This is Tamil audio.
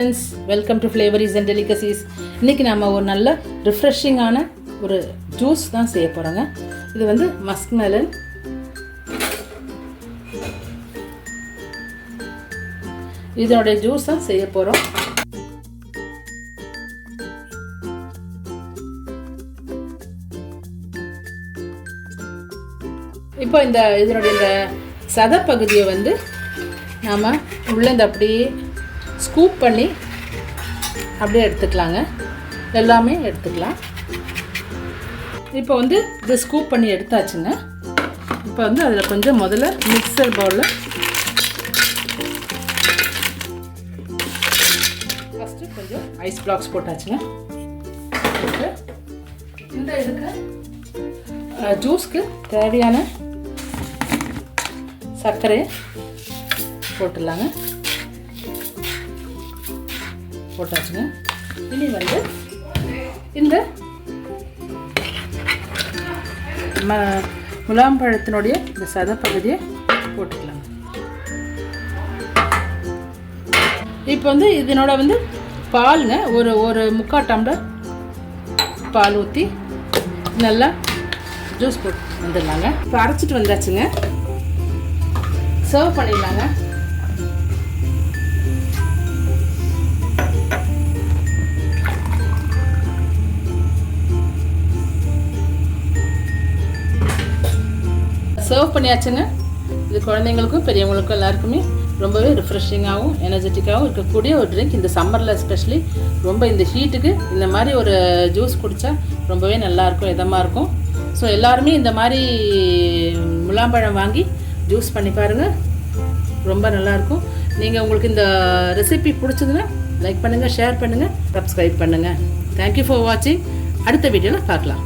Friends, welcome to flavours and delicacies. இன்றைக்கி நம்ம ஒரு நல்ல ரிஃப்ரெஷிங்கான ஒரு ஜூஸ் தான் செய்ய போகிறோங்க. இது வந்து மஸ்க் மெலன், இதனுடைய ஜூஸ் தான் செய்ய போகிறோம். இப்போ இதனுடைய இந்த சத பகுதியை வந்து நாம் உள்ளேருந்து அப்படியே ஸ்கூப் பண்ணி அப்படியே எடுத்துக்கலாங்க. எல்லாமே எடுத்துக்கலாம். இப்போ வந்து இது ஸ்கூப் பண்ணி எடுத்தாச்சுங்க. இப்போ வந்து அதில் கொஞ்சம் முதல்ல மிக்சர் பவுலில் ஃபஸ்ட்டு கொஞ்சம் ஐஸ் பிளாக்ஸ் போட்டாச்சுங்க. இந்த இதுக்கு ஜூஸ்க்கு தேவையான சர்க்கரையை போட்டுடலாங்க. போட்டாச்சுங்க. இனி வந்து இந்த முலாம்பழத்தினுடைய இந்த சத பகுதியை போட்டுக்கலாம். இப்போ வந்து இதனோட வந்து பாலுங்க ஒரு முக்கால் டம்ளர் பால் ஊற்றி நல்லா ஜூஸ் போட்டு வந்துடலாங்க. இப்போ அரைச்சிட்டு வந்தாச்சுங்க. சர்வ் பண்ணிடலாங்க. சர்வ் பண்ணியாச்சுங்க. இது குழந்தைங்களுக்கும் பெரியவங்களுக்கும் எல்லாருக்குமே ரொம்பவே ரிஃப்ரெஷிங்காகவும் எனர்ஜெட்டிக்காகவும் இருக்கக்கூடிய ஒரு ட்ரிங்க். இந்த சம்மரில் எஸ்பெஷலி ரொம்ப இந்த ஹீட்டுக்கு இந்த மாதிரி ஒரு ஜூஸ் குடித்தா ரொம்பவே நல்லாயிருக்கும், இதமாக இருக்கும். ஸோ எல்லாருமே இந்த மாதிரி முலாம்பழம் வாங்கி ஜூஸ் பண்ணி பாருங்கள், ரொம்ப நல்லாயிருக்கும். நீங்கள் உங்களுக்கு இந்த ரெசிபி பிடிச்சதுன்னா லைக் பண்ணுங்கள், ஷேர் பண்ணுங்கள், சப்ஸ்கிரைப் பண்ணுங்கள். தேங்க்யூ ஃபார் வாட்சிங். அடுத்த வீடியோவில் பார்க்கலாம்.